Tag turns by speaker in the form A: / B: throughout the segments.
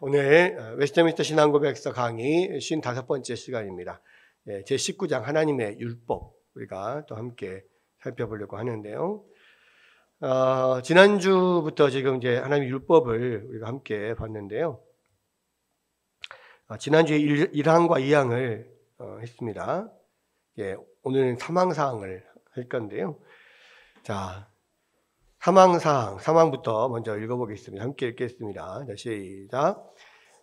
A: 오늘 웨스트민스터 신앙고백서 강의 55번째 시간입니다. 제19장 하나님의 율법 우리가 또 함께 살펴보려고 하는데요. 지난주부터 지금 이제 하나님의 율법을 우리가 함께 봤는데요. 지난주에 1항과 2항을 했습니다. 오늘은 3항사항을 할 건데요. 자, 3항부터 먼저 읽어보겠습니다. 함께 읽겠습니다. 자, 시작.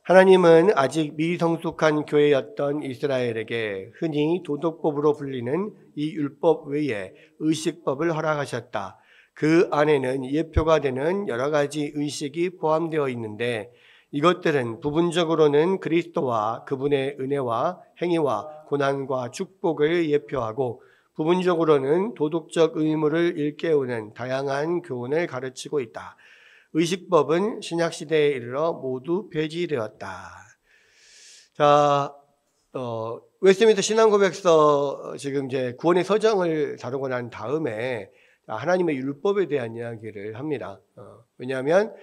A: 하나님은 아직 미성숙한 교회였던 이스라엘에게 흔히 도덕법으로 불리는 이 율법 외에 의식법을 허락하셨다. 그 안에는 예표가 되는 여러 가지 의식이 포함되어 있는데 이것들은 부분적으로는 그리스도와 그분의 은혜와 행위와 고난과 축복을 예표하고 부분적으로는 도덕적 의무를 일깨우는 다양한 교훈을 가르치고 있다. 의식법은 신약시대에 이르러 모두 폐지되었다. 자, 웨스트민스터 신앙고백서 지금 이제 구원의 서정을 다루고 난 다음에 하나님의 율법에 대한 이야기를 합니다. 왜냐하면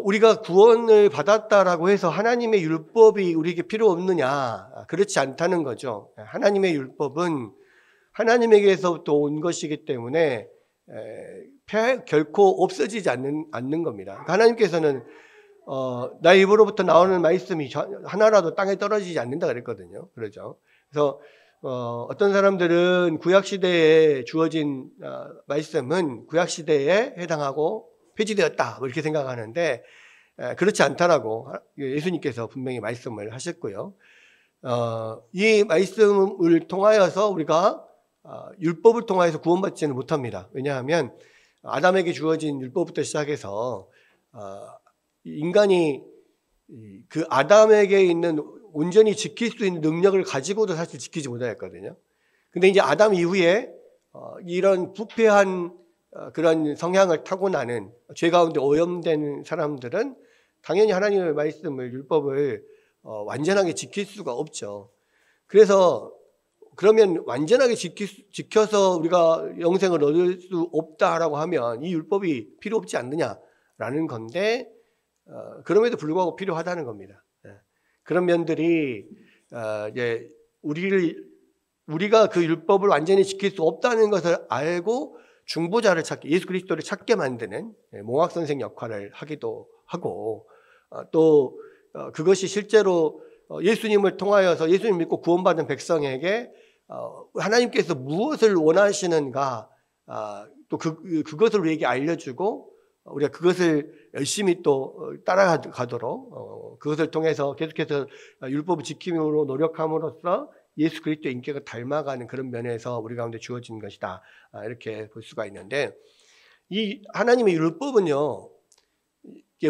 A: 우리가 구원을 받았다라고 해서 하나님의 율법이 우리에게 필요 없느냐? 그렇지 않다는 거죠. 하나님의 율법은 하나님에게서부터 온 것이기 때문에 결코 없어지지 않는 겁니다. 그러니까 하나님께서는 나의 입으로부터 나오는 말씀이 하나라도 땅에 떨어지지 않는다 그랬거든요. 그렇죠. 그래서 어떤 사람들은 구약시대에 주어진 말씀은 구약시대에 해당하고 폐지되었다 이렇게 생각하는데 그렇지 않다라고 예수님께서 분명히 말씀을 하셨고요. 이 말씀을 통하여서 우리가 율법을 통하여서 구원받지는 못합니다. 왜냐하면 아담에게 주어진 율법부터 시작해서 인간이 그 아담에게 있는 온전히 지킬 수 있는 능력을 가지고도 사실 지키지 못하였거든요. 근데 이제 아담 이후에 이런 부패한 그런 성향을 타고나는 죄 가운데 오염된 사람들은 당연히 하나님의 말씀을 율법을 완전하게 지킬 수가 없죠. 그래서 그러면 완전하게 지켜서 우리가 영생을 얻을 수 없다라고 하면 이 율법이 필요 없지 않느냐라는 건데 그럼에도 불구하고 필요하다는 겁니다. 그런 면들이 이제 우리가 그 율법을 완전히 지킬 수 없다는 것을 알고 중보자를 찾게, 예수 그리스도를 찾게 만드는 몽학 선생 역할을 하기도 하고 또 그것이 실제로 예수님을 통하여서 예수님 믿고 구원받은 백성에게 하나님께서 무엇을 원하시는가 또 그것을 우리에게 알려주고 우리가 그것을 열심히 또 따라가도록 그것을 통해서 계속해서 율법을 지킴으로 노력함으로써 예수 그리스도의 인격을 닮아가는 그런 면에서 우리 가운데 주어진 것이다 이렇게 볼 수가 있는데 이 하나님의 율법은요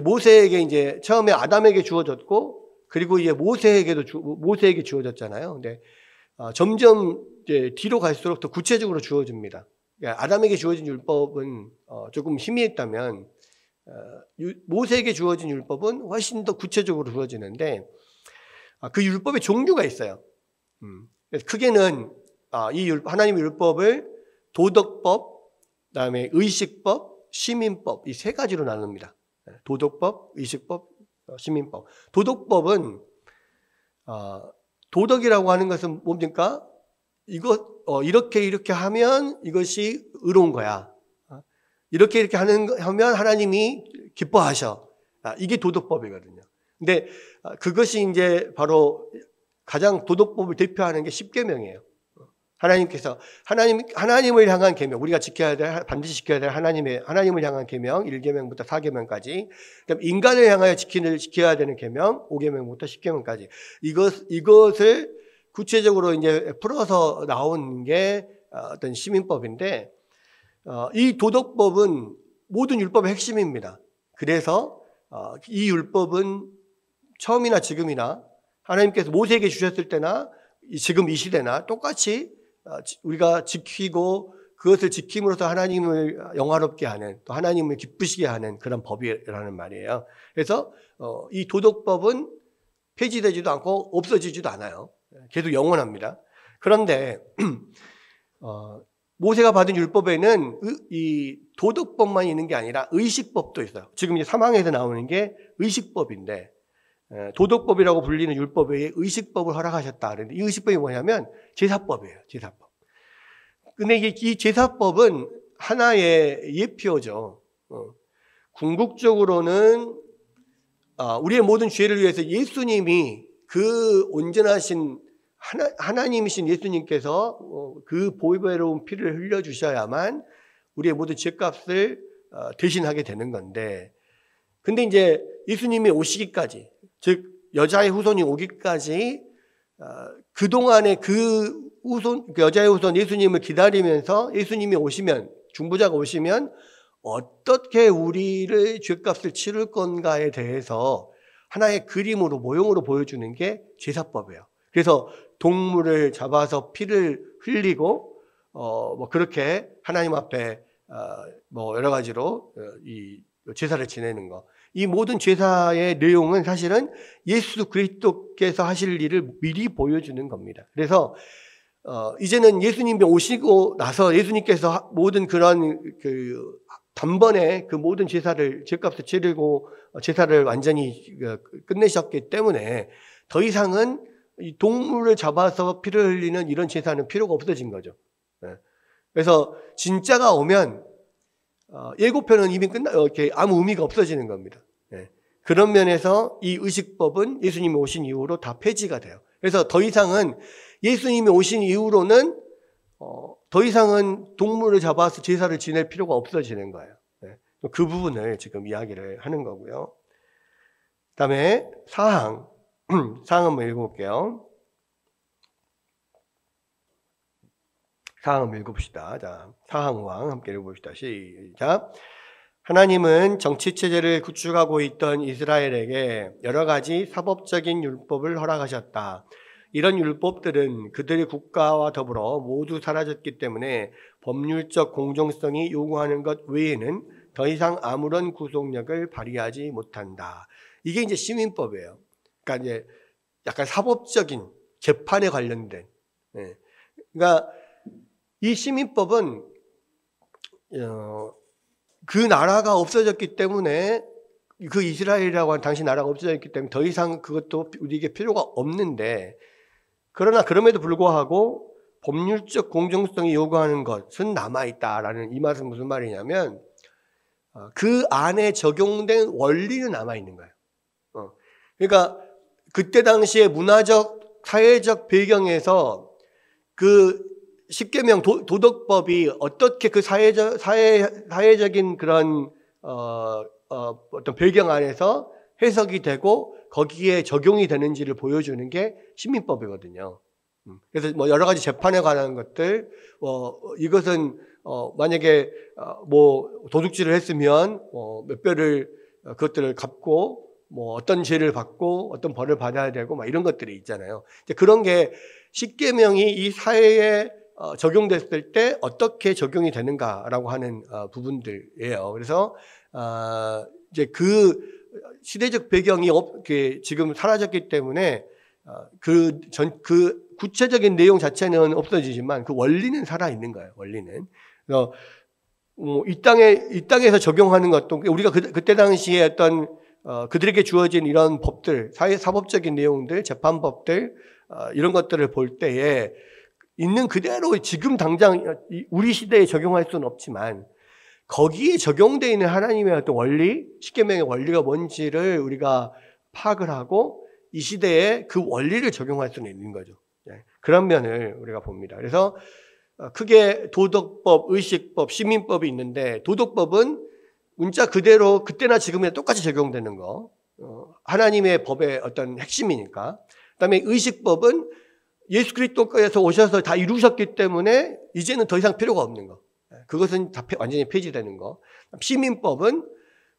A: 모세에게 이제 처음에 아담에게 주어졌고 그리고 이제 모세에게 주어졌잖아요. 근데 점점 이제 뒤로 갈수록 더 구체적으로 주어집니다. 그러니까 아담에게 주어진 율법은 조금 희미했다면 모세에게 주어진 율법은 훨씬 더 구체적으로 주어지는데 그 율법의 종류가 있어요. 크게는 하나님의 율법을 도덕법, 그다음에 의식법, 시민법 이 세 가지로 나눕니다. 도덕법, 의식법, 시민법. 도덕법은 도덕이라고 하는 것은 뭡니까? 이렇게 하면 이것이 의로운 거야. 이렇게 하면 하나님이 기뻐하셔. 이게 도덕법이거든요. 근데 그것이 이제 바로 가장 도덕법을 대표하는 게 십계명이에요. 하나님께서 하나님을 향한 계명, 우리가 반드시 지켜야 될 하나님을 향한 계명, 1계명부터 4계명까지, 그다음 인간을 향하여 지켜야 되는 계명, 5계명부터 10계명까지. 이것을 구체적으로 이제 풀어서 나온 게 어떤 시민법인데, 이 도덕법은 모든 율법의 핵심입니다. 그래서 이 율법은 처음이나 지금이나 하나님께서 모세에게 주셨을 때나 지금 이 시대나 똑같이 우리가 지키고 그것을 지킴으로써 하나님을 영화롭게 하는 또 하나님을 기쁘시게 하는 그런 법이라는 말이에요. 그래서 이 도덕법은 폐지되지도 않고 없어지지도 않아요. 계속 영원합니다. 그런데 모세가 받은 율법에는 이 도덕법만 있는 게 아니라 의식법도 있어요. 지금 이제 3항에서 나오는 게 의식법인데, 도덕법이라고 불리는 율법에 의식법을 허락하셨다. 그런데 이 의식법이 뭐냐면 제사법이에요. 제사법. 근데 이 제사법은 하나의 예표죠. 궁극적으로는 우리의 모든 죄를 위해서 예수님이 그 온전하신 하나님이신 예수님께서 그 보배로운 피를 흘려주셔야만 우리의 모든 죄값을 대신하게 되는 건데, 근데 이제 예수님이 오시기까지, 즉 여자의 후손이 오기까지 그동안에 그 여자의 후손 예수님을 기다리면서 예수님이 오시면, 중보자가 오시면 어떻게 우리를 죄값을 치를 건가에 대해서 하나의 그림으로, 모형으로 보여주는 게 제사법이에요. 그래서 동물을 잡아서 피를 흘리고 뭐 그렇게 하나님 앞에 뭐 여러 가지로 이 제사를 지내는 거. 이 모든 제사의 내용은 사실은 예수 그리스도께서 하실 일을 미리 보여주는 겁니다. 그래서 이제는 예수님이 오시고 나서 예수님께서 모든 그런 단번에 그 모든 제사를, 죄값을 치르고 제사를 완전히 끝내셨기 때문에 더 이상은 이 동물을 잡아서 피를 흘리는 이런 제사는 필요가 없어진 거죠. 그래서 진짜가 오면 예고편은 이미 이렇게 아무 의미가 없어지는 겁니다. 그런 면에서 이 의식법은 예수님이 오신 이후로 다 폐지가 돼요. 그래서 더 이상은 예수님이 오신 이후로는 더 이상은 동물을 잡아서 제사를 지낼 필요가 없어지는 거예요. 그 부분을 지금 이야기를 하는 거고요. 그 다음에 사항 한번 읽어볼게요. 사항 한번 읽어봅시다. 자, 사항 5항 함께 읽어봅시다. 시작. 하나님은 정치체제를 구축하고 있던 이스라엘에게 여러 가지 사법적인 율법을 허락하셨다. 이런 율법들은 그들의 국가와 더불어 모두 사라졌기 때문에 법률적 공정성이 요구하는 것 외에는 더 이상 아무런 구속력을 발휘하지 못한다. 이게 이제 시민법이에요. 그러니까 이제 약간 사법적인 재판에 관련된. 그러니까 이 시민법은 그 나라가 없어졌기 때문에, 그 이스라엘이라고 하는 당시 나라가 없어졌기 때문에 더 이상 그것도 우리에게 필요가 없는데, 그러나 그럼에도 불구하고 법률적 공정성이 요구하는 것은 남아있다라는 이 말은 무슨 말이냐면 그 안에 적용된 원리는 남아있는 거예요. 그러니까 그때 당시에 문화적, 사회적 배경에서 그 십계명 도덕법이 어떻게 그 사회적인 그런 어떤 배경 안에서 해석이 되고 거기에 적용이 되는지를 보여주는 게 시민법이거든요. 그래서 뭐 여러 가지 재판에 관한 것들, 이것은 만약에 뭐 도둑질을 했으면 몇 배를 그것들을 갚고 뭐 어떤 죄를 받고 어떤 벌을 받아야 되고 막 이런 것들이 있잖아요. 그런 게 십계명이 이 사회에 적용됐을 때 어떻게 적용이 되는가라고 하는 부분들이에요. 그래서 이제 그 시대적 배경이 지금 사라졌기 때문에 그 구체적인 내용 자체는 없어지지만 그 원리는 살아 있는 거예요. 원리는. 그래서 이 땅에서 적용하는 것도 우리가 그때 당시에 어떤 그들에게 주어진 이런 법들, 사법적인 내용들, 재판법들 이런 것들을 볼 때에 있는 그대로 지금 당장 우리 시대에 적용할 수는 없지만 거기에 적용되어 있는 하나님의 어떤 원리, 십계명의 원리가 뭔지를 우리가 파악을 하고 이 시대에 그 원리를 적용할 수는 있는 거죠. 그런 면을 우리가 봅니다. 그래서 크게 도덕법, 의식법, 시민법이 있는데, 도덕법은 문자 그대로 그때나 지금이나 똑같이 적용되는 거, 하나님의 법의 어떤 핵심이니까. 그다음에 의식법은 예수 그리스도께서 오셔서 다 이루셨기 때문에 이제는 더 이상 필요가 없는 거, 그것은 다 완전히 폐지되는 거. 시민법은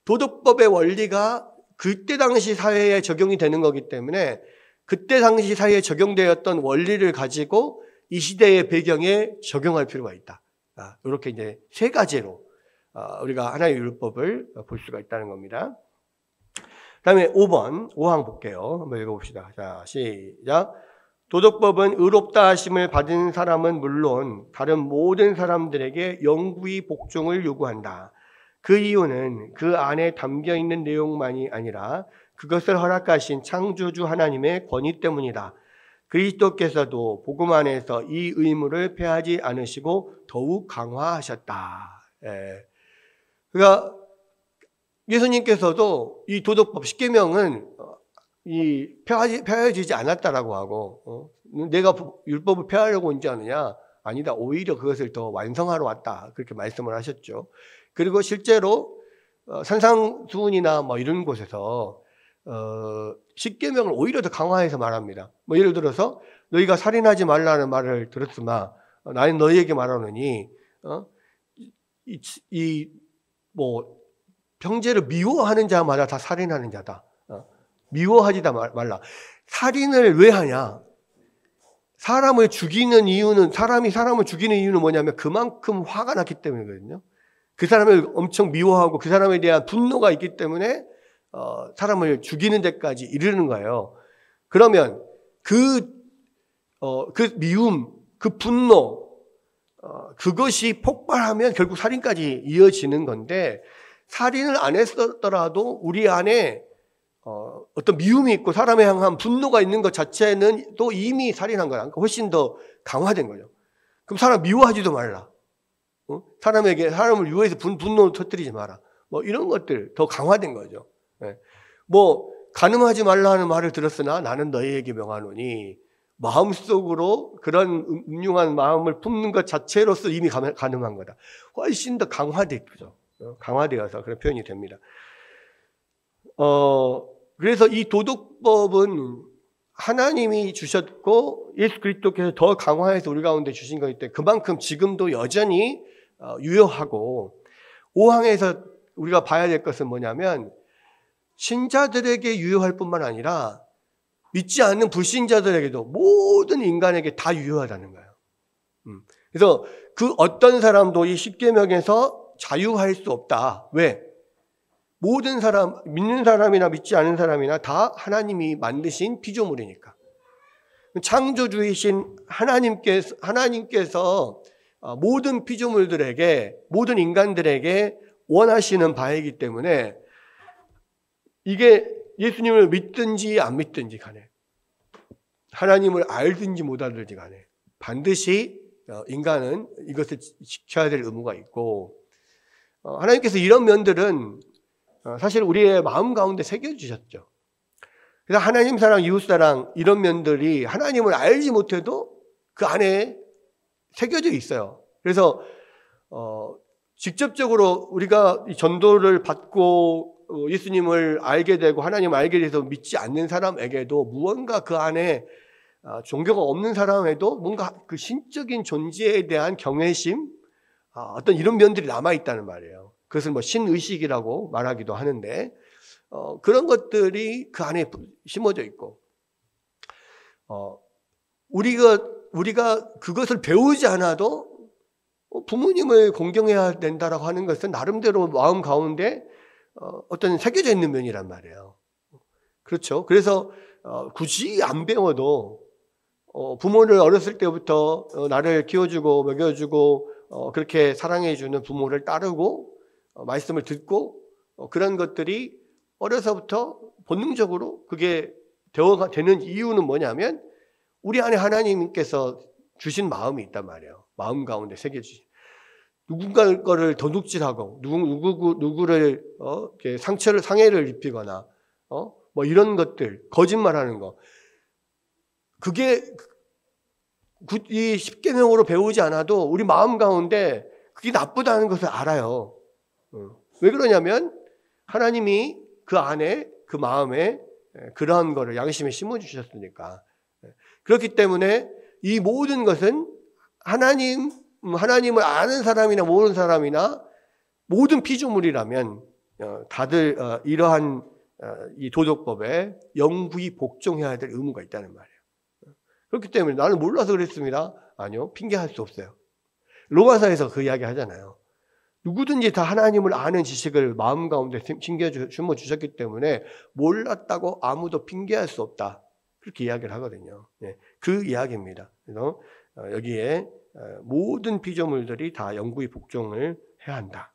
A: 도덕법의 원리가 그때 당시 사회에 적용이 되는 거기 때문에 그때 당시 사회에 적용되었던 원리를 가지고 이 시대의 배경에 적용할 필요가 있다. 이렇게 이제 세 가지로 우리가 하나의 율법을 볼 수가 있다는 겁니다. 그 다음에 5항 볼게요. 한번 읽어봅시다. 자, 시작. 도덕법은 의롭다 하심을 받은 사람은 물론 다른 모든 사람들에게 영구히 복종을 요구한다. 그 이유는 그 안에 담겨 있는 내용만이 아니라 그것을 허락하신 창조주 하나님의 권위 때문이다. 그리스도께서도 복음 안에서 이 의무를 폐하지 않으시고 더욱 강화하셨다. 그러니까 예수님께서도 이 도덕법 10계명은 폐하지지 않았다라고 하고, 내가 율법을 폐하려고 온지 않느냐? 아니다. 오히려 그것을 더 완성하러 왔다. 그렇게 말씀을 하셨죠. 그리고 실제로 산상수훈이나 뭐 이런 곳에서 10계명을 오히려 더 강화해서 말합니다. 뭐 예를 들어서 너희가 살인하지 말라는 말을 들었으나 나는 너희에게 말하노니 형제를 미워하는 자마다 다 살인하는 자다. 미워하지 말라. 살인을 왜 하냐? 사람을 죽이는 이유는, 사람이 사람을 죽이는 이유는 뭐냐면 그만큼 화가 났기 때문이거든요. 그 사람을 엄청 미워하고 그 사람에 대한 분노가 있기 때문에 사람을 죽이는 데까지 이르는 거예요. 그러면 그 미움, 그 분노, 그것이 폭발하면 결국 살인까지 이어지는 건데, 살인을 안 했더라도 우리 안에 어떤 미움이 있고 사람에 향한 분노가 있는 것 자체는 또 이미 살인한 거야. 그러니까 훨씬 더 강화된 거죠. 그럼 사람 미워하지도 말라. 사람을 미워해서 분노를 터뜨리지 마라. 뭐 이런 것들 더 강화된 거죠. 뭐 간음하지 말라는 말을 들었으나 나는 너희에게 명하노니, 마음속으로 그런 음흉한 마음을 품는 것 자체로서 이미 간음한 거다. 훨씬 더 강화됐죠. 강화되어서 그런 표현이 됩니다. 그래서 이 도덕법은 하나님이 주셨고 예수 그리스도께서 더 강화해서 우리 가운데 주신 거기 때문에 그만큼 지금도 여전히 유효하고, 5항에서 우리가 봐야 될 것은 뭐냐면 신자들에게 유효할 뿐만 아니라 믿지 않는 불신자들에게도, 모든 인간에게 다 유효하다는 거예요. 그래서 그 어떤 사람도 이 10계명에서 자유할 수 없다. 왜? 모든 사람, 믿는 사람이나 믿지 않은 사람이나 다 하나님이 만드신 피조물이니까. 창조주이신 하나님께서 모든 피조물들에게, 모든 인간들에게 원하시는 바이기 때문에, 이게 예수님을 믿든지 안 믿든지 간에, 하나님을 알든지 못 알든지 간에 반드시 인간은 이것을 지켜야 될 의무가 있고, 하나님께서 이런 면들은 사실 우리의 마음 가운데 새겨주셨죠. 그래서 하나님 사랑, 이웃 사랑, 이런 면들이 하나님을 알지 못해도 그 안에 새겨져 있어요. 그래서 직접적으로 우리가 전도를 받고 예수님을 알게 되고 하나님을 알게 돼서 믿지 않는 사람에게도 무언가 그 안에, 종교가 없는 사람에도 뭔가 그 신적인 존재에 대한 경외심, 어떤 이런 면들이 남아있다는 말이에요. 그것을 뭐 신의식이라고 말하기도 하는데, 그런 것들이 그 안에 심어져 있고, 우리가 그것을 배우지 않아도 부모님을 공경해야 된다라고 하는 것은 나름대로 마음 가운데 어떤 새겨져 있는 면이란 말이에요. 그렇죠. 그래서 굳이 안 배워도 부모를 어렸을 때부터 나를 키워주고 먹여주고 그렇게 사랑해주는 부모를 따르고 말씀을 듣고 그런 것들이 어려서부터 본능적으로 그게 되는 이유는 뭐냐면 우리 안에 하나님께서 주신 마음이 있단 말이에요. 마음 가운데 새겨주신. 누군가 거를 도둑질하고 누구를 이렇게 상해를 입히거나 뭐 이런 것들, 거짓말하는 거, 그게 이 10계명으로 배우지 않아도 우리 마음 가운데 그게 나쁘다는 것을 알아요. 왜 그러냐면 하나님이 그 안에, 그 마음에 그러한 거를 양심에 심어주셨으니까. 그렇기 때문에 이 모든 것은 하나님을 아는 사람이나 모르는 사람이나 모든 피조물이라면 다들 이러한 이 도덕법에 영구히 복종해야 될 의무가 있다는 말이에요. 그렇기 때문에 나는 몰라서 그랬습니다. 아니요, 핑계할 수 없어요. 로마서에서 그 이야기 하잖아요. 누구든지 다 하나님을 아는 지식을 마음 가운데 심어주셨기 때문에 몰랐다고 아무도 핑계할 수 없다. 그렇게 이야기를 하거든요. 그 이야기입니다. 그래서 여기에 모든 피조물들이 다 영구히 복종을 해야 한다.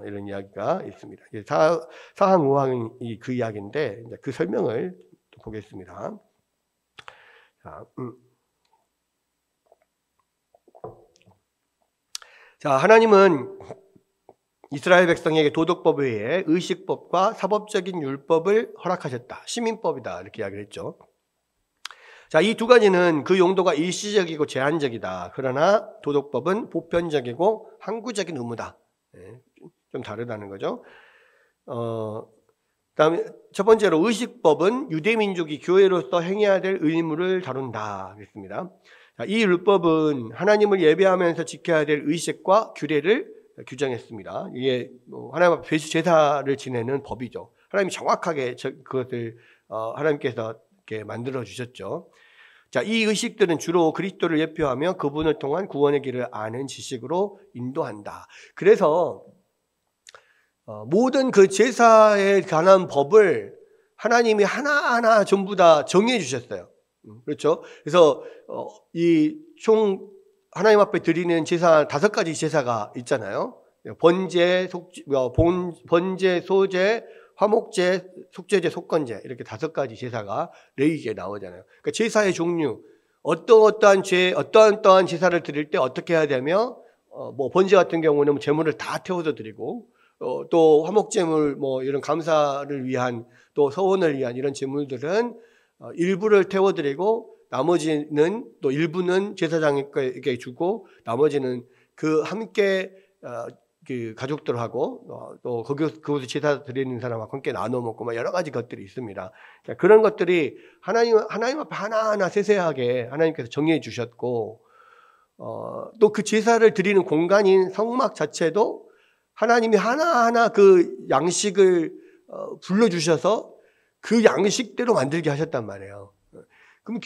A: 이런 이야기가 있습니다. 사항우항이 그 이야기인데 이제 그 설명을 보겠습니다. 자, 하나님은 이스라엘 백성에게 도덕법 외에 의식법과 사법적인 율법을 허락하셨다. 시민법이다. 이렇게 이야기를 했죠. 자, 이 두 가지는 그 용도가 일시적이고 제한적이다. 그러나 도덕법은 보편적이고 항구적인 의무다. 좀 다르다는 거죠. 그다음에 첫 번째로 의식법은 유대민족이 교회로서 행해야 될 의무를 다룬다. 그랬습니다. 자, 이 율법은 하나님을 예배하면서 지켜야 될 의식과 규례를 규정했습니다. 이게 하나님 앞에 제사를 지내는 법이죠. 하나님이 정확하게 그것을 하나님께서 이렇게 만들어 주셨죠. 자, 이 의식들은 주로 그리스도를 예표하며 그분을 통한 구원의 길을 아는 지식으로 인도한다. 그래서 모든 그 제사에 관한 법을 하나님이 하나하나 전부 다 정해 주셨어요. 그렇죠? 그래서 이 총 하나님 앞에 드리는 제사 5가지 제사가 있잖아요. 번제, 번제, 소제, 화목제, 속죄제, 속건제 이렇게 5가지 제사가 레위기에 나오잖아요. 그러니까 제사의 종류, 어떠한 제사를 드릴 때 어떻게 해야 되며, 번제 같은 경우는 제물을 다 태워서 드리고, 또 화목제물, 이런 감사를 위한, 또 서원을 위한 이런 제물들은 일부를 태워드리고, 나머지는 또 일부는 제사장에게 주고, 나머지는 그 함께 그 가족들하고 또 그곳에 제사 드리는 사람하고 함께 나눠 먹고 여러 가지 것들이 있습니다. 그런 것들이 하나님 앞에 하나하나 세세하게 하나님께서 정해 주셨고, 또 그 제사를 드리는 공간인 성막 자체도 하나님이 하나하나 그 양식을 불러주셔서 그 양식대로 만들게 하셨단 말이에요. 그럼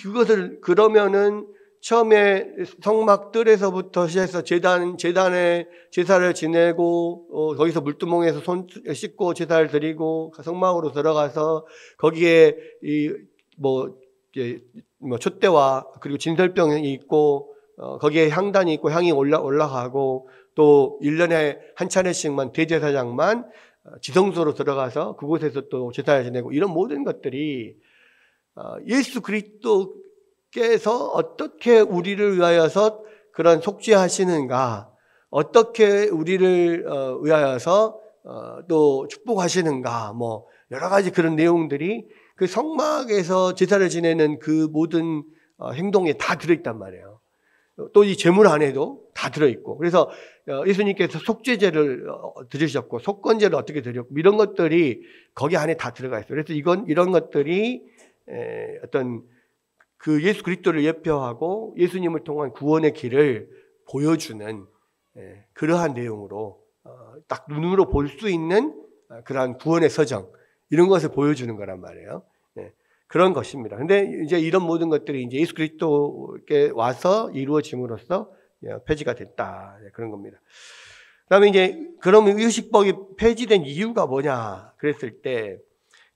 A: 그러면은 처음에 성막들에서부터 시작해서 제단에 제사를 지내고, 거기서 물두멍에서 손 씻고 제사를 드리고, 성막으로 들어가서 거기에 촛대와 그리고 진설병이 있고, 거기에 향단이 있고 향이 올라가고, 또 1년에 한 차례씩만 대제사장만 지성소로 들어가서 그곳에서 또 제사를 지내고, 이런 모든 것들이 예수 그리스도께서 어떻게 우리를 위하여서 그런 속죄하시는가, 어떻게 우리를 위하여서 또 축복하시는가, 여러 가지 그런 내용들이 그 성막에서 제사를 지내는 그 모든 행동에 다 들어있단 말이에요. 또 이 제물 안에도 다 들어있고, 그래서 예수님께서 속죄제를 드리셨고 속건제를 어떻게 드렸고 이런 것들이 거기 안에 다 들어가 있어요. 그래서 이런 것들이 어떤 그 예수 그리스도를 예표하고 예수님을 통한 구원의 길을 보여주는 그러한 내용으로 딱 눈으로 볼 수 있는 그러한 구원의 서정, 이런 것을 보여주는 거란 말이에요. 그런 것입니다. 근데 이제 이런 모든 것들이 이제 예수 그리스도께 와서 이루어짐으로써 폐지가 됐다. 그런 겁니다. 그다음에 이제 그러면 의식법이 폐지된 이유가 뭐냐 그랬을 때,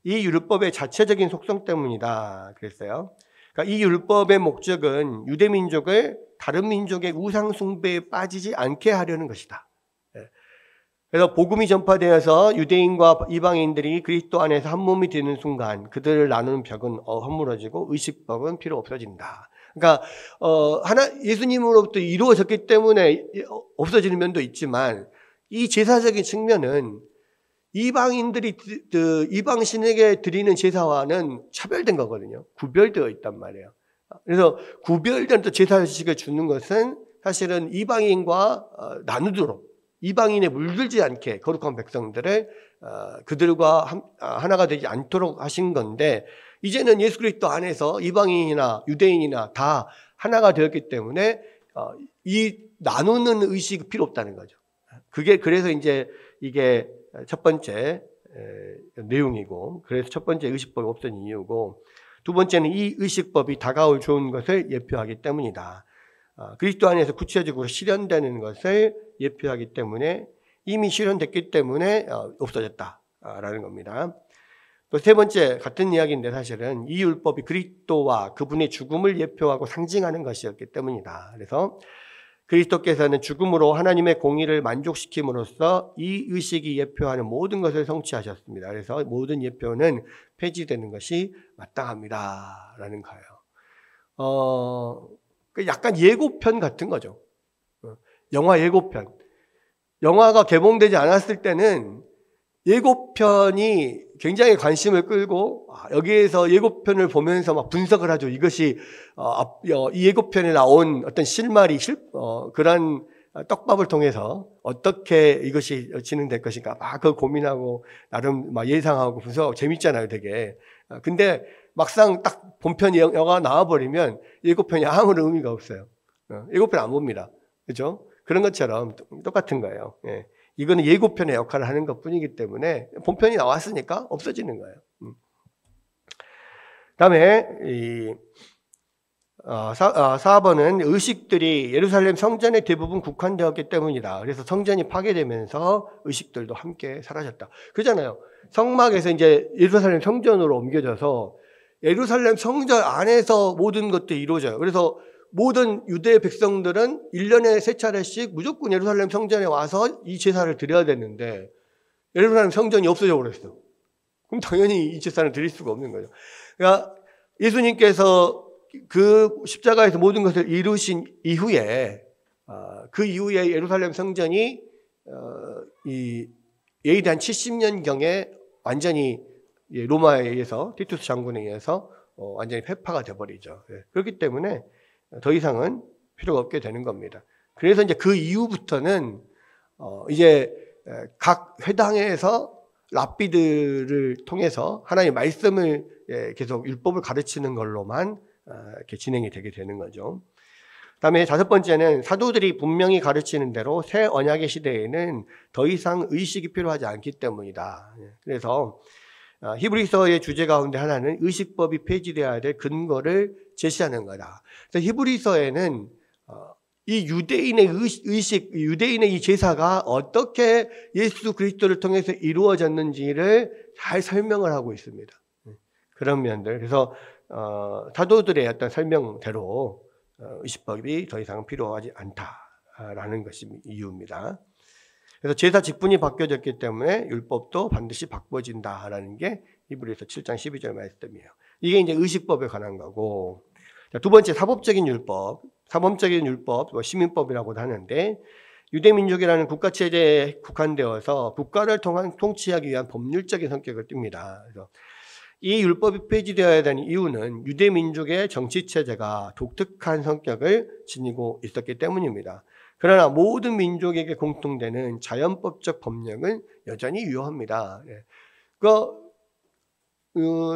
A: 이 율법의 자체적인 속성 때문이다 그랬어요. 그러니까 이 율법의 목적은 유대민족을 다른 민족의 우상 숭배에 빠지지 않게 하려는 것이다. 그래서 복음이 전파되어서 유대인과 이방인들이 그리스도 안에서 한 몸이 되는 순간 그들을 나누는 벽은 허물어지고 의식법은 필요 없어진다. 그러니까 예수님으로부터 이루어졌기 때문에 없어지는 면도 있지만, 이 제사적인 측면은 이방인들이 이방 신에게 드리는 제사와는 차별된 거거든요. 구별되어 있단 말이에요. 그래서 구별된 또 제사식을 주는 것은 사실은 이방인과 나누도록, 이방인에 물들지 않게 거룩한 백성들을 그들과 하나가 되지 않도록 하신 건데, 이제는 예수 그리스도 안에서 이방인이나 유대인이나 다 하나가 되었기 때문에 이 나누는 의식이 필요 없다는 거죠. 그래서 이제 이게 첫 번째 내용이고, 그래서 첫 번째 의식법이 없어진 이유고, 두 번째는 이 의식법이 다가올 좋은 것을 예표하기 때문이다. 그리스도 안에서 구체적으로 실현되는 것을 예표하기 때문에, 이미 실현됐기 때문에 없어졌다라는 겁니다. 또 세 번째 같은 이야기인데 사실은 이 율법이 그리스도와 그분의 죽음을 예표하고 상징하는 것이었기 때문이다. 그래서 그리스도께서는 죽음으로 하나님의 공의를 만족시킴으로써 이 의식이 예표하는 모든 것을 성취하셨습니다. 그래서 모든 예표는 폐지되는 것이 마땅합니다라는 거예요. 약간 예고편 같은 거죠. 영화 예고편. 영화가 개봉되지 않았을 때는 예고편이 굉장히 관심을 끌고 여기에서 예고편을 보면서 막 분석을 하죠. 이것이 이 예고편에 나온 어떤 실마리 그런 떡밥을 통해서 어떻게 이것이 진행될 것인가 막 그 고민하고 나름 막 예상하고 분석하고 재밌잖아요, 되게. 근데 막상 딱 본편 영화가 나와버리면 예고편이 아무런 의미가 없어요. 예고편 안 봅니다. 그렇죠? 그런 것처럼 똑같은 거예요. 예. 이거는 예고편의 역할을 하는 것뿐이기 때문에 본편이 나왔으니까 없어지는 거예요. 그다음에 4번은 의식들이 예루살렘 성전에 대부분 국한되었기 때문이다. 그래서 성전이 파괴되면서 의식들도 함께 사라졌다. 그러잖아요. 성막에서 이제 예루살렘 성전으로 옮겨져서 예루살렘 성전 안에서 모든 것들이 이루어져요. 그래서 모든 유대 백성들은 1년에 3차례씩 무조건 예루살렘 성전에 와서 이 제사를 드려야 되는데 예루살렘 성전이 없어져 버렸어. 그럼 당연히 이 제사를 드릴 수가 없는 거죠. 그러니까 예수님께서 그 십자가에서 모든 것을 이루신 이후에 그 이후에 예루살렘 성전이 이 예의대 한 70년경에 완전히 로마에 의해서 티투스 장군에 의해서 완전히 폐파가 돼버리죠. 그렇기 때문에 더 이상은 필요가 없게 되는 겁니다. 그래서 이제 그 이후부터는 이제 각 회당에서 랍비들을 통해서 하나님의 말씀을 계속 율법을 가르치는 걸로만 이렇게 진행이 되게 되는 거죠. 그다음에 5번째는 사도들이 분명히 가르치는 대로 새 언약의 시대에는 더 이상 의식이 필요하지 않기 때문이다. 그래서 히브리서의 주제 가운데 하나는 의식법이 폐지되어야 될 근거를 제시하는 거다. 그래서 히브리서에는 이 유대인의 의식, 유대인의 이 제사가 어떻게 예수 그리스도를 통해서 이루어졌는지를 잘 설명을 하고 있습니다. 그런 면들. 그래서 사도들의 어떤 설명대로 의식법이 더 이상 필요하지 않다라는 것이 이유입니다. 그래서 제사 직분이 바뀌어졌기 때문에 율법도 반드시 바꿔진다라는 게 히브리서 7장 12절 말씀이에요. 이게 이제 의식법에 관한 거고, 두 번째 사법적인 율법, 시민법이라고도 하는데 유대민족이라는 국가체제에 국한되어서 국가를 통치하기 위한 법률적인 성격을 띱니다. 그래서 이 율법이 폐지되어야 되는 이유는 유대민족의 정치체제가 독특한 성격을 지니고 있었기 때문입니다. 그러나 모든 민족에게 공통되는 자연법적 법령은 여전히 유효합니다.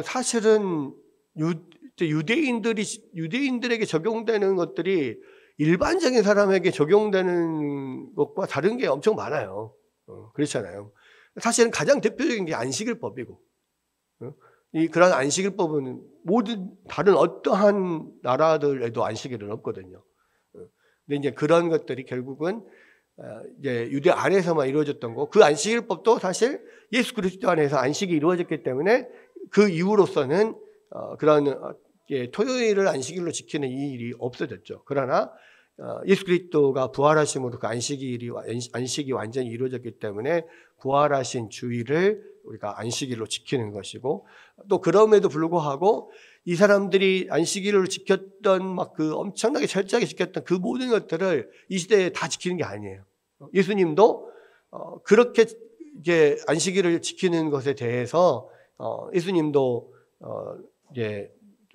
A: 사실은 유대인들에게 적용되는 것들이 일반적인 사람에게 적용되는 것과 다른 게 엄청 많아요. 그렇잖아요. 사실은 가장 대표적인 게 안식일법이고, 그런 안식일법은 모든 다른 어떠한 나라들에도 안식일은 없거든요. 근데 이제 그런 것들이 결국은 이제 유대 안에서만 이루어졌던 거, 그 안식일법도 사실 예수 그리스도 안에서 안식이 이루어졌기 때문에 그 이후로서는 그런 토요일을 안식일로 지키는 이 일이 없어졌죠. 그러나 예수 그리스도가 부활하심으로 그 안식이 완전히 이루어졌기 때문에 부활하신 주일을 우리가 안식일로 지키는 것이고, 또 그럼에도 불구하고 이 사람들이 안식일을 지켰던 막 그 엄청나게 철저하게 지켰던 그 모든 것들을 이 시대에 다 지키는 게 아니에요. 예수님도 그렇게 이제 안식일을 지키는 것에 대해서 예수님도 이제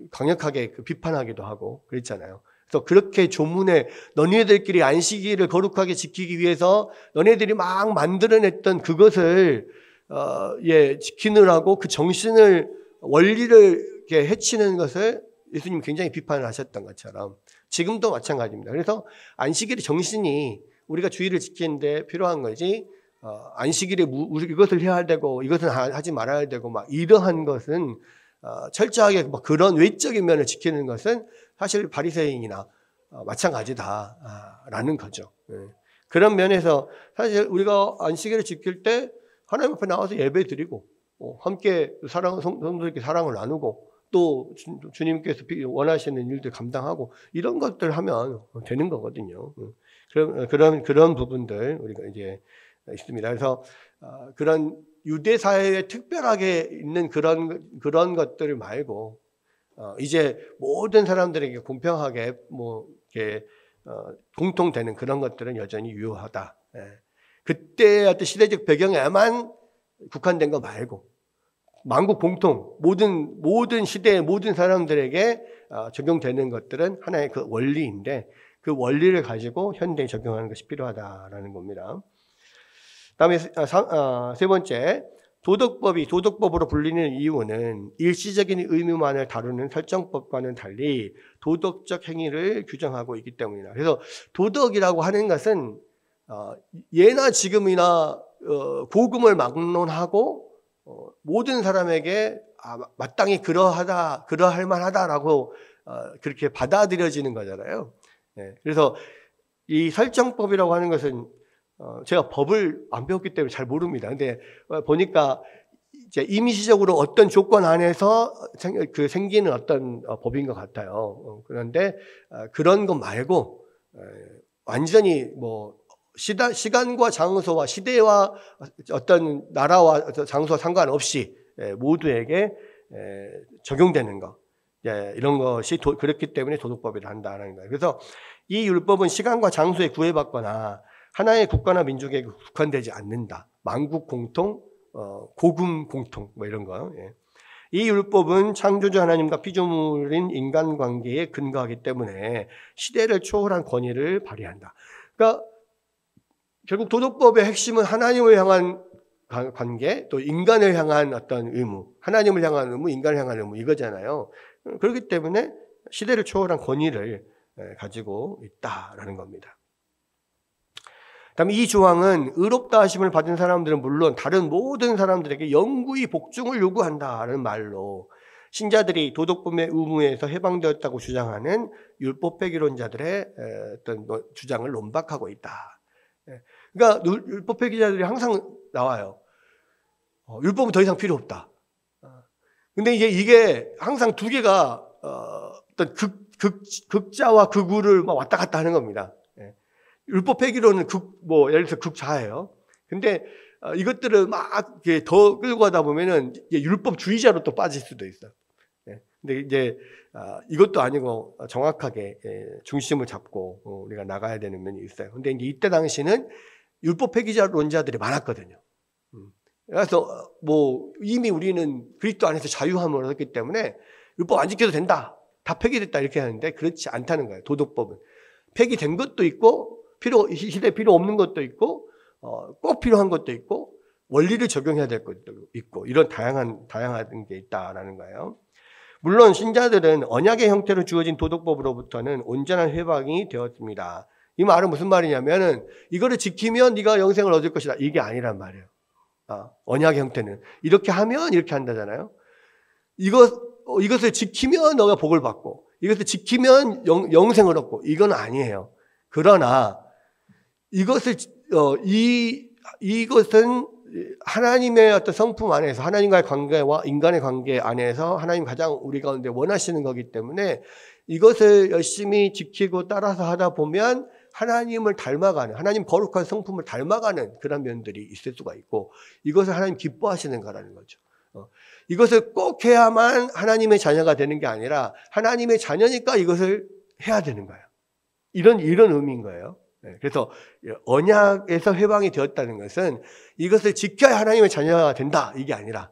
A: 강력하게 비판하기도 하고 그랬잖아요. 그래서 그렇게 조문에 너희들끼리 안식일을 거룩하게 지키기 위해서 너희들이 막 만들어냈던 그것을 지키느라고 그 정신을 원리를 이렇게 해치는 것을 예수님이 굉장히 비판을 하셨던 것처럼 지금도 마찬가지입니다. 그래서 안식일의 정신이 우리가 주일을 지키는데 필요한 거지, 안식일에 이것을 해야 되고 이것은 하지 말아야 되고 막 이러한 것은 철저하게 막 그런 외적인 면을 지키는 것은 사실 바리새인이나 마찬가지다라는 거죠. 그런 면에서 사실 우리가 안식일을 지킬 때 하나님 앞에 나와서 예배 드리고 함께 성도들께 사랑을 나누고 또 주님께서 원하시는 일들 감당하고 이런 것들 하면 되는 거거든요. 그런 부분들 우리가 이제 있습니다. 그래서 그런 유대 사회에 특별하게 있는 그런 것들 말고 이제 모든 사람들에게 공평하게 이렇게 공통되는 그런 것들은 여전히 유효하다. 그때의 어떤 시대적 배경에만 국한된 거 말고 만국 공통 모든 시대의 모든 사람들에게 적용되는 것들은 하나의 그 원리인데 그 원리를 가지고 현대에 적용하는 것이 필요하다라는 겁니다. 다음에 세 번째, 도덕법이 도덕법으로 불리는 이유는 일시적인 의무만을 다루는 설정법과는 달리 도덕적 행위를 규정하고 있기 때문이다. 그래서 도덕이라고 하는 것은 예나 지금이나 복음을 막론하고 모든 사람에게 마땅히 그러할 만하다라고 그렇게 받아들여지는 거잖아요. 그래서 이 설정법이라고 하는 것은 제가 법을 안 배웠기 때문에 잘 모릅니다. 근데 보니까 이제 임시적으로 어떤 조건 안에서 생기는 어떤 법인 것 같아요. 그런데 그런 것 말고 완전히 시간과 장소와 시대와 어떤 나라와 장소와 상관없이 모두에게 적용되는 것, 이런 것이 그렇기 때문에 도덕법이라 한다는 거예요. 그래서 이 율법은 시간과 장소에 구애받거나 하나의 국가나 민족에게 국한되지 않는다. 만국 공통, 고금 공통 이런 거. 이 율법은 창조주 하나님과 피조물인 인간관계에 근거하기 때문에 시대를 초월한 권위를 발휘한다. 그러니까 결국 도덕법의 핵심은 하나님을 향한 관계, 또 인간을 향한 어떤 의무, 하나님을 향한 의무, 인간을 향한 의무 이거잖아요. 그렇기 때문에 시대를 초월한 권위를 가지고 있다라는 겁니다. 그다음에 이 조항은 의롭다 하심을 받은 사람들은 물론 다른 모든 사람들에게 영구히 복종을 요구한다는 말로 신자들이 도덕법의 의무에서 해방되었다고 주장하는 율법폐기론자들의 어떤 주장을 논박하고 있다. 그러니까 율법폐기자들이 항상 나와요. 율법은 더 이상 필요 없다. 근데 이게 항상 두 개가 어떤 극자와 극우를 막 왔다 갔다 하는 겁니다. 율법 폐기론은 예를 들어서 극자예요. 근데 이것들을 막 더 끌고 가다 보면은 율법주의자로 또 빠질 수도 있어요. 근데 이제 이것도 아니고 정확하게 중심을 잡고 우리가 나가야 되는 면이 있어요. 근데 이제 이때 당시는 율법 폐기론자들이 많았거든요. 그래서 이미 우리는 그리스도 안에서 자유함을 얻었기 때문에 율법 안 지켜도 된다. 다 폐기됐다 이렇게 하는데 그렇지 않다는 거예요. 도덕법은 폐기된 것도 있고 시대에 필요 없는 것도 있고 꼭 필요한 것도 있고 원리를 적용해야 될 것도 있고 이런 다양한 게 있다라는 거예요. 물론 신자들은 언약의 형태로 주어진 도덕법으로부터는 온전한 해방이 되었습니다. 이 말은 무슨 말이냐면은 이거를 지키면 네가 영생을 얻을 것이다 이게 아니란 말이에요. 언약의 형태는 이렇게 하면 이렇게 한다잖아요. 이것을 지키면 너가 복을 받고 이것을 지키면 영생을 얻고 이건 아니에요. 그러나 이것은 하나님의 어떤 성품 안에서 하나님과의 관계와 인간의 관계 안에서 하나님 가장 우리 가운데 원하시는 거기 때문에 이것을 열심히 지키고 따라서 하다 보면 하나님을 닮아가는 하나님 거룩한 성품을 닮아가는 그런 면들이 있을 수가 있고 이것을 하나님 기뻐하시는 거라는 거죠. 이것을 꼭 해야만 하나님의 자녀가 되는 게 아니라 하나님의 자녀니까 이것을 해야 되는 거예요. 이런 의미인 거예요. 그래서 언약에서 해방이 되었다는 것은 이것을 지켜야 하나님의 자녀가 된다 이게 아니라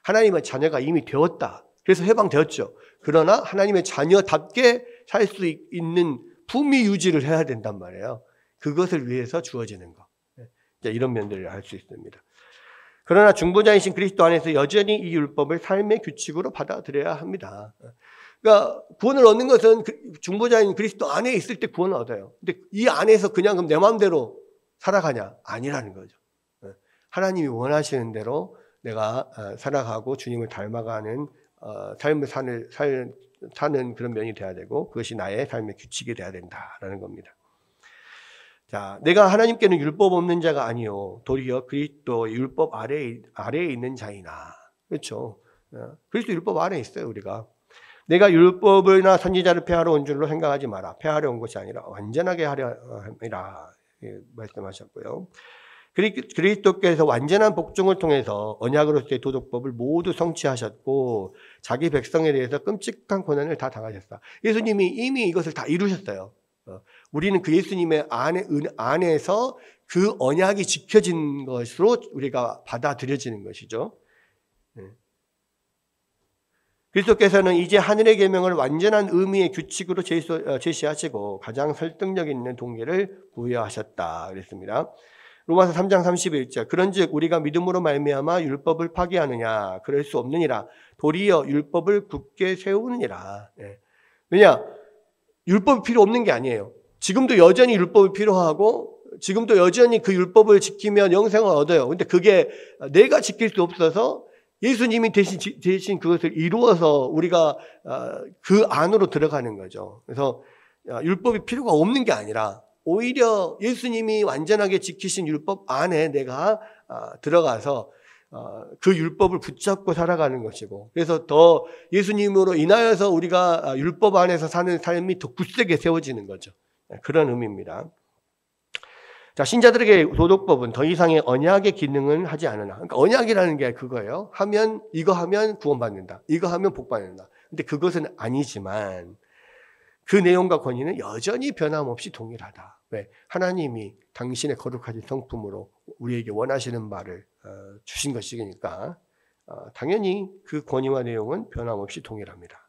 A: 하나님의 자녀가 이미 되었다. 그래서 해방되었죠. 그러나 하나님의 자녀답게 살 수 있는 품위 유지를 해야 된단 말이에요. 그것을 위해서 주어지는 거. 이런 면들을 알 수 있습니다. 그러나 중보자이신 그리스도 안에서 여전히 이 율법을 삶의 규칙으로 받아들여야 합니다. 그러니까 구원을 얻는 것은 중보자인 그리스도 안에 있을 때 구원을 얻어요. 근데 이 안에서 그냥 그럼 내 마음대로 살아가냐? 아니라는 거죠. 하나님이 원하시는 대로 내가 살아가고 주님을 닮아가는 삶을 사는 그런 면이 돼야 되고 그것이 나의 삶의 규칙이 돼야 된다라는 겁니다. 자, 내가 하나님께는 율법 없는 자가 아니요 도리어 그리스도 율법 아래에 있는 자이나. 그렇죠. 그리스도 율법 아래에 있어요, 우리가. 내가 율법을나 선지자를 폐하러 온 줄로 생각하지 마라. 폐하러 온 것이 아니라 완전하게 하려 함이라 말씀하셨고요. 그리스도께서 완전한 복종을 통해서 언약으로서의 도덕법을 모두 성취하셨고 자기 백성에 대해서 끔찍한 고난을 다 당하셨다. 예수님이 이미 이것을 다 이루셨어요. 우리는 그 예수님의 안에서 그 언약이 지켜진 것으로 우리가 받아들여지는 것이죠. 그리스도께서는 이제 하늘의 계명을 완전한 의미의 규칙으로 제시하시고 가장 설득력 있는 동기를 부여하셨다 그랬습니다. 로마서 3장 31절 그런즉 우리가 믿음으로 말미암아 율법을 파기하느냐 그럴 수 없느니라 도리어 율법을 굳게 세우느니라. 왜냐? 율법이 필요 없는 게 아니에요. 지금도 여전히 율법이 필요하고 지금도 여전히 그 율법을 지키면 영생을 얻어요. 근데 그게 내가 지킬 수 없어서 예수님이 대신 그것을 이루어서 우리가 그 안으로 들어가는 거죠. 그래서 율법이 필요가 없는 게 아니라 오히려 예수님이 완전하게 지키신 율법 안에 내가 들어가서 그 율법을 붙잡고 살아가는 것이고 그래서 더 예수님으로 인하여서 우리가 율법 안에서 사는 삶이 더 굳세게 세워지는 거죠. 그런 의미입니다. 자, 신자들에게 도덕법은 더 이상의 언약의 기능은 하지 않으나. 그러니까 언약이라는 게 그거예요. 이거 하면 구원받는다. 이거 하면 복받는다. 근데 그것은 아니지만 그 내용과 권위는 여전히 변함없이 동일하다. 왜? 하나님이 당신의 거룩하신 성품으로 우리에게 원하시는 말을 주신 것이니까 당연히 그 권위와 내용은 변함없이 동일합니다.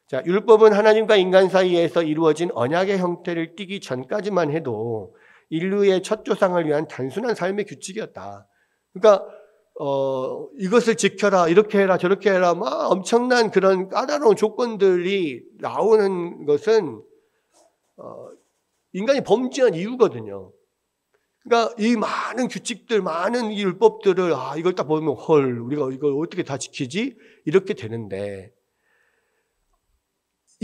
A: 자, 율법은 하나님과 인간 사이에서 이루어진 언약의 형태를 띠기 전까지만 해도 인류의 첫 조상을 위한 단순한 삶의 규칙이었다. 그러니까 이것을 지켜라, 이렇게 해라, 저렇게 해라, 막 엄청난 그런 까다로운 조건들이 나오는 것은 인간이 범죄한 이유거든요. 그러니까 이 많은 규칙들, 많은 이 율법들을 이걸 딱 보면 우리가 이걸 어떻게 다 지키지? 이렇게 되는데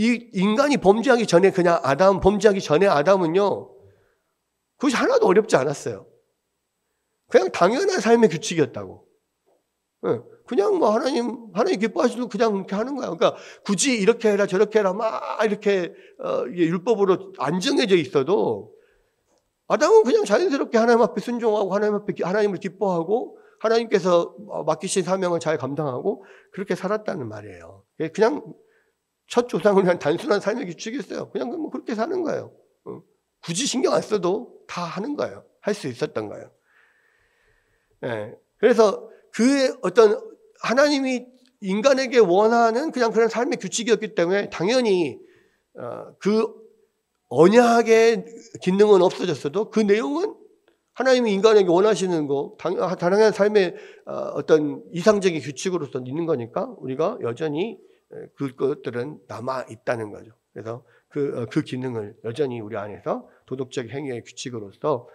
A: 이 인간이 범죄하기 전에 범죄하기 전에 아담은요, 그것이 하나도 어렵지 않았어요. 그냥 당연한 삶의 규칙이었다고. 그냥 뭐 하나님 기뻐하시고 그냥 그렇게 하는 거야. 그러니까 굳이 이렇게 해라 저렇게 해라 막 이렇게 율법으로 안 정해져 있어도 아담은 그냥 자연스럽게 하나님 앞에 순종하고 하나님을 기뻐하고 하나님께서 맡기신 사명을 잘 감당하고 그렇게 살았다는 말이에요. 그냥 첫 조상을 위한 단순한 삶의 규칙이었어요. 그냥 뭐 그렇게 사는 거예요. 굳이 신경 안 써도 다 하는 거예요. 할 수 있었던 거예요. 그래서 그 어떤 하나님이 인간에게 원하는 그냥 그런 삶의 규칙이었기 때문에 당연히 그 언약의 기능은 없어졌어도 그 내용은 하나님이 인간에게 원하시는 거 당연한 삶의 어떤 이상적인 규칙으로서 있는 거니까 우리가 여전히 그것들은 남아 있다는 거죠. 그래서 그 기능을 여전히 우리 안에서 도덕적 행위의 규칙으로서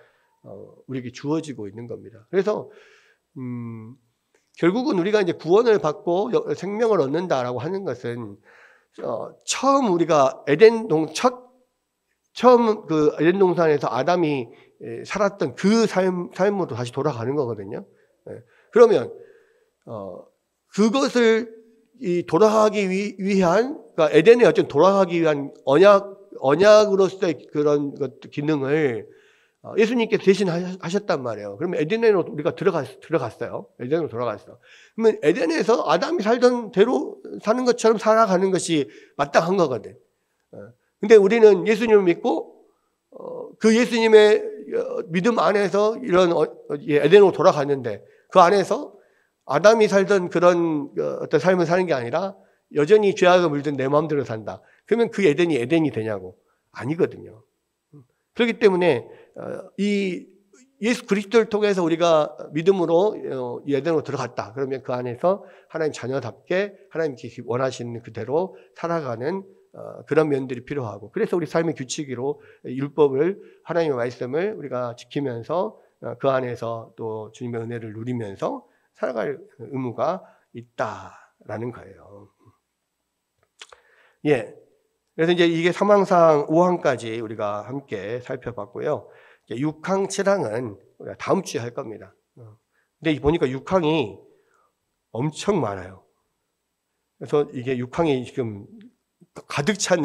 A: 우리에게 주어지고 있는 겁니다. 그래서 결국은 우리가 이제 구원을 받고 생명을 얻는다라고 하는 것은 처음 우리가 처음 그 에덴 동산에서 아담이 살았던 그 삶으로 다시 돌아가는 거거든요. 그러면 그것을 돌아가기 위한, 그러니까 에덴에 어쨌든 돌아가기 위한 언약으로서의 그런 기능을 예수님께서 대신 하셨단 말이에요. 그러면 에덴으로 우리가 들어갔어요. 에덴으로 돌아갔어. 그러면 에덴에서 아담이 살던 대로 사는 것처럼 살아가는 것이 마땅한 거거든. 근데 우리는 예수님을 믿고 그 예수님의 믿음 안에서 이런 에덴으로 돌아갔는데 그 안에서 아담이 살던 그런 어떤 삶을 사는 게 아니라 여전히 죄악을 물든 내 마음대로 산다. 그러면 그 에덴이 되냐고. 아니거든요. 그렇기 때문에 이 예수 그리스도를 통해서 우리가 믿음으로 에덴으로 들어갔다. 그러면 그 안에서 하나님 자녀답게 하나님께서 원하시는 그대로 살아가는 그런 면들이 필요하고 그래서 우리 삶의 규칙으로 율법을 하나님의 말씀을 우리가 지키면서 그 안에서 또 주님의 은혜를 누리면서 살아갈 의무가 있다라는 거예요. 예. 그래서 이제 이게 사망상 5항까지 우리가 함께 살펴봤고요. 6항, 7항은 우리가 다음 주에 할 겁니다. 근데 보니까 6항이 엄청 많아요. 그래서 이게 6항이 지금 가득 찬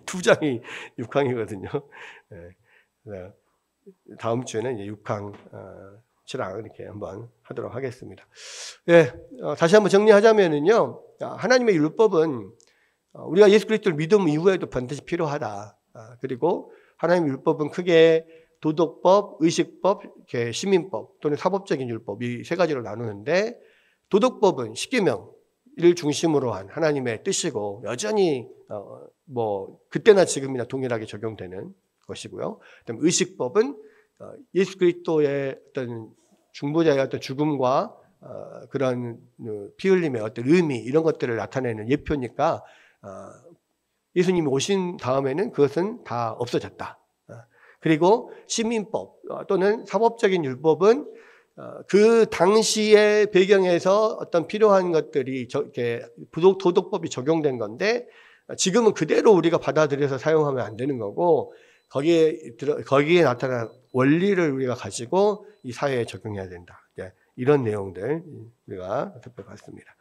A: 두 장이 6항이거든요. 네. 다음 주에는 이제 6항, 7항 이렇게 한번 하도록 하겠습니다. 네, 다시 한번 정리하자면은요, 하나님의 율법은 우리가 예수 그리스도를 믿음 이후에도 반드시 필요하다. 그리고 하나님의 율법은 크게 도덕법, 의식법, 시민법 또는 사법적인 율법 이 세 가지로 나누는데, 도덕법은 십계명을 중심으로 한 하나님의 뜻이고 여전히 뭐 그때나 지금이나 동일하게 적용되는 것이고요. 그다음 의식법은 예수 그리스도의 어떤 중보자의 어떤 죽음과 그런 피 흘림의 어떤 의미 이런 것들을 나타내는 예표니까 예수님이 오신 다음에는 그것은 다 없어졌다. 그리고 시민법 또는 사법적인 율법은 그 당시의 배경에서 어떤 필요한 것들이 도덕법이 적용된 건데 지금은 그대로 우리가 받아들여서 사용하면 안 되는 거고 거기에 나타난 원리를 우리가 가지고 이 사회에 적용해야 된다. 이런 내용들 우리가 살펴봤습니다.